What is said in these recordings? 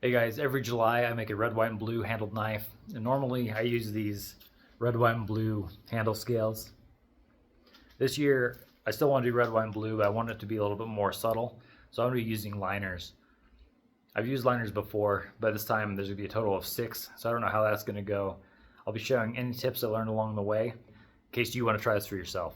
Hey guys, every July I make a red, white, and blue handled knife. And normally I use these red, white, and blue handle scales. This year I still want to do red, white, and blue, but I want it to be a little bit more subtle. So I'm going to be using liners. I've used liners before, but this time there's going to be a total of 6. So I don't know how that's going to go. I'll be showing any tips I learned along the way in case you want to try this for yourself.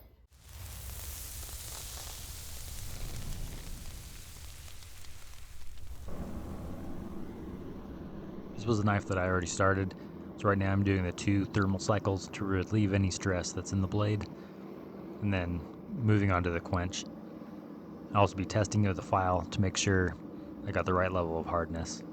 This was a knife that I already started, so right now I'm doing the 2 thermal cycles to relieve any stress that's in the blade, and then moving on to the quench. I'll also be testing it with a file to make sure I got the right level of hardness.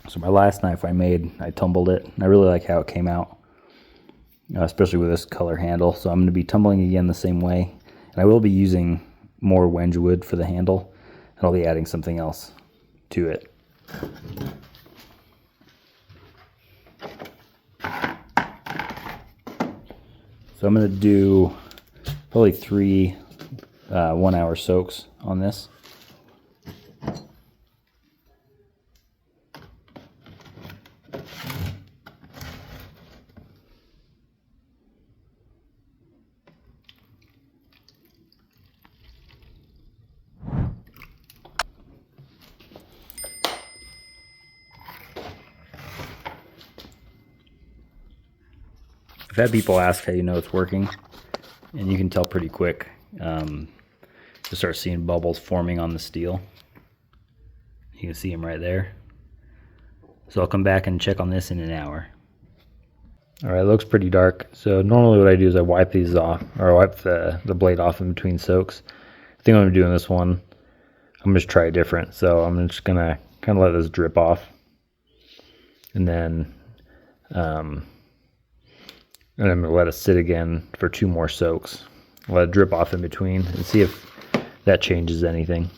So my last knife I made, I tumbled it, and I really like how it came out, especially with this color handle. So I'm going to be tumbling again the same way, and I will be using more wenge wood for the handle, and I'll be adding something else to it. So I'm going to do probably 3 1-hour soaks on this. I've had people ask how you know it's working, and you can tell pretty quick. You start seeing bubbles forming on the steel. You can see them right there. So I'll come back and check on this in an hour. Alright, it looks pretty dark. So normally what I do is I wipe these off, or wipe the blade off in between soaks. I think I'm going to do in this one, I'm going to try it different. So I'm just going to kind of let this drip off. And then I'm going to let it sit again for 2 more soaks. Let it drip off in between and see if that changes anything.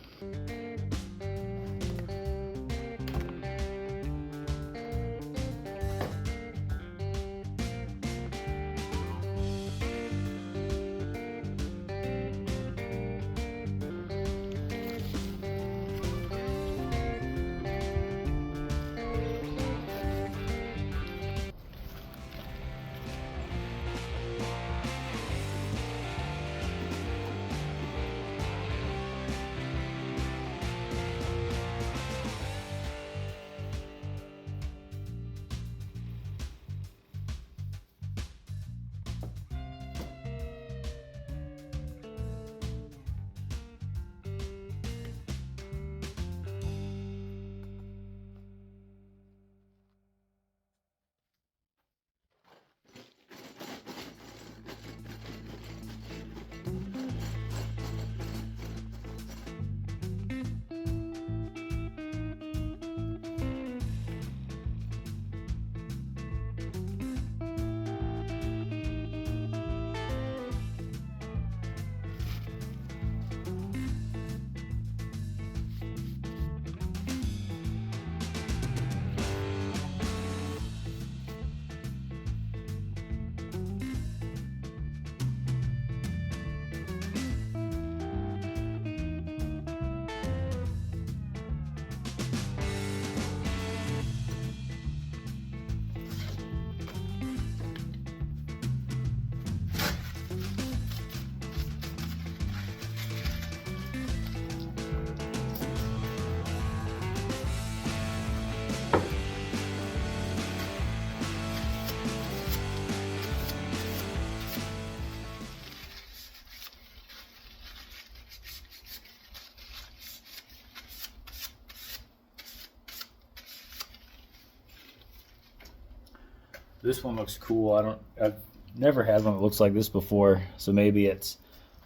This one looks cool. I've never had one that looks like this before, so maybe it's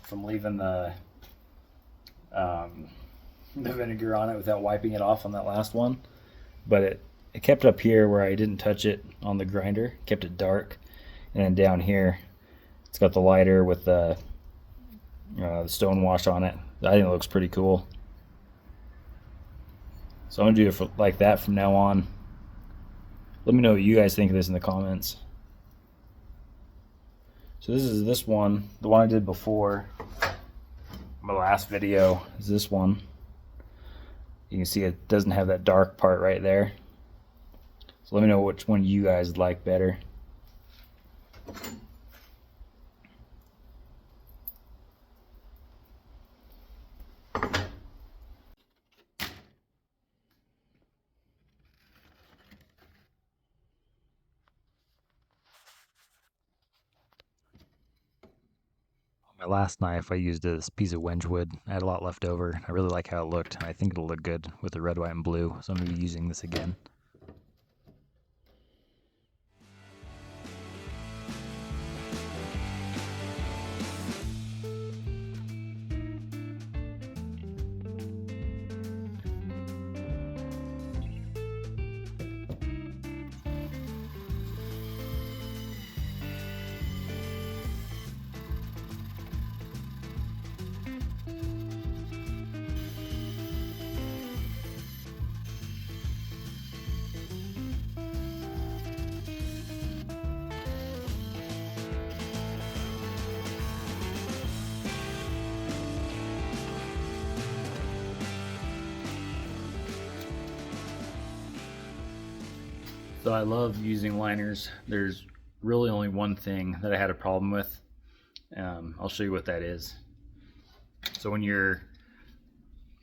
from leaving the vinegar on it without wiping it off on that last one. But it kept up here where I didn't touch it on the grinder, kept it dark, and then down here it's got the lighter with the stone wash on it. I think it looks pretty cool. So I'm gonna do it like that from now on. Let me know what you guys think of this in the comments. So this is this one. The one I did before, my last video, is this one. You can see it doesn't have that dark part right there. So let me know which one you guys like better. My last knife I used this piece of Wedgwood. I had a lot left over. I really like how it looked, and I think it'll look good with the red, white, and blue, so I'm going to be using this again. So I love using liners. There's really only one thing that I had a problem with. I'll show you what that is. So when you're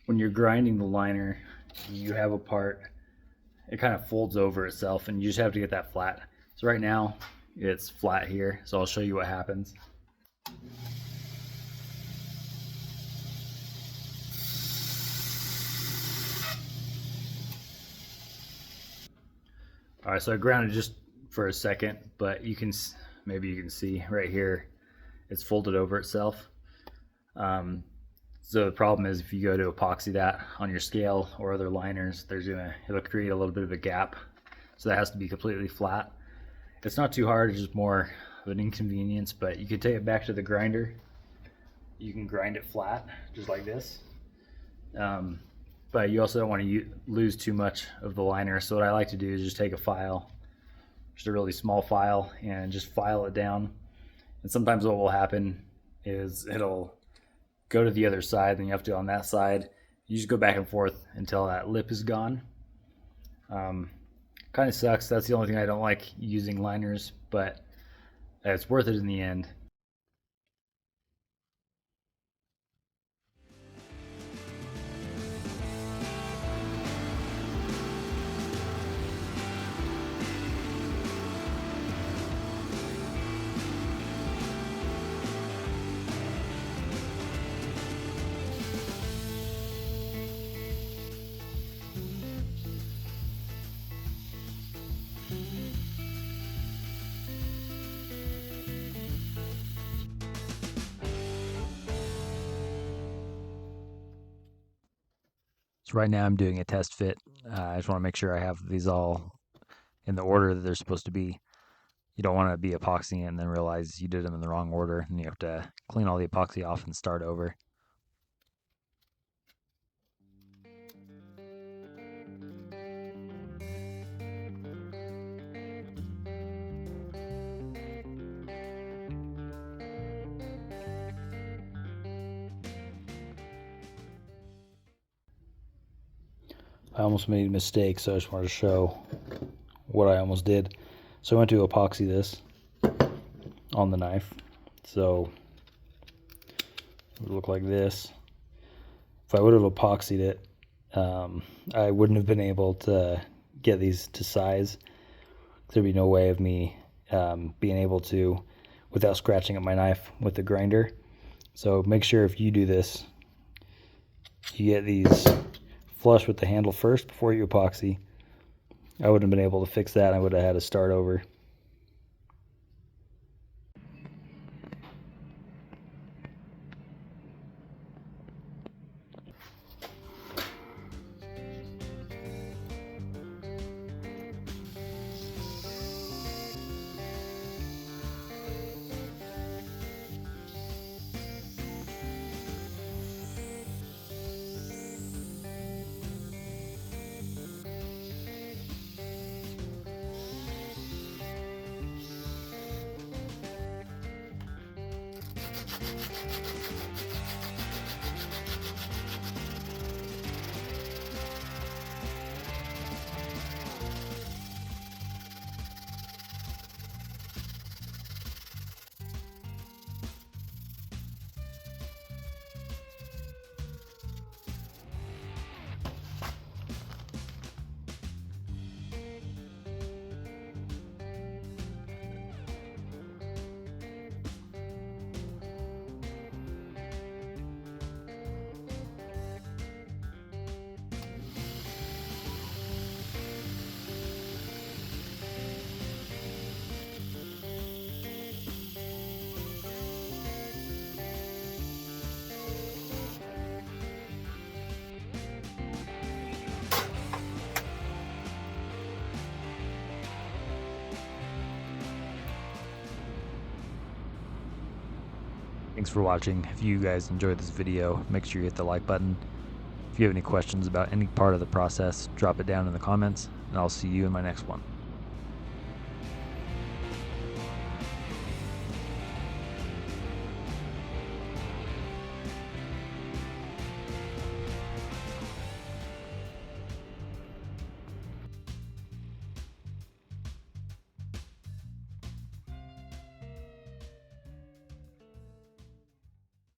grinding the liner, you have a part, it kind of folds over itself, and you just have to get that flat. So right now it's flat here, so I'll show you what happens. All right, so I grounded just for a second, but maybe you can see right here, it's folded over itself. So the problem is if you go to epoxy that on your scale or other liners, it'll create a little bit of a gap. So that has to be completely flat. It's not too hard, it's just more of an inconvenience, but you can take it back to the grinder. You can grind it flat, just like this. But you also don't want to lose too much of the liner. So what I like to do is just take a file, just a really small file, and just file it down. And sometimes what will happen is it'll go to the other side, then you have to on that side. You just go back and forth until that lip is gone. Kind of sucks. That's the only thing I don't like using liners, but it's worth it in the end. So right now I'm doing a test fit. I just want to make sure I have these all in the order that they're supposed to be. You don't want to be epoxying and then realize you did them in the wrong order, and you have to clean all the epoxy off and start over. I almost made a mistake, so I just wanted to show what I almost did. So I went to epoxy this on the knife. So it would look like this. If I would have epoxied it, I wouldn't have been able to get these to size. There'd be no way of me being able to without scratching up my knife with the grinder. So make sure if you do this, you get these flush with the handle first before you epoxy. I wouldn't have been able to fix that. I would have had to start over. Thanks for watching. If you guys enjoyed this video, make sure you hit the like button. If you have any questions about any part of the process, drop it down in the comments, and I'll see you in my next one.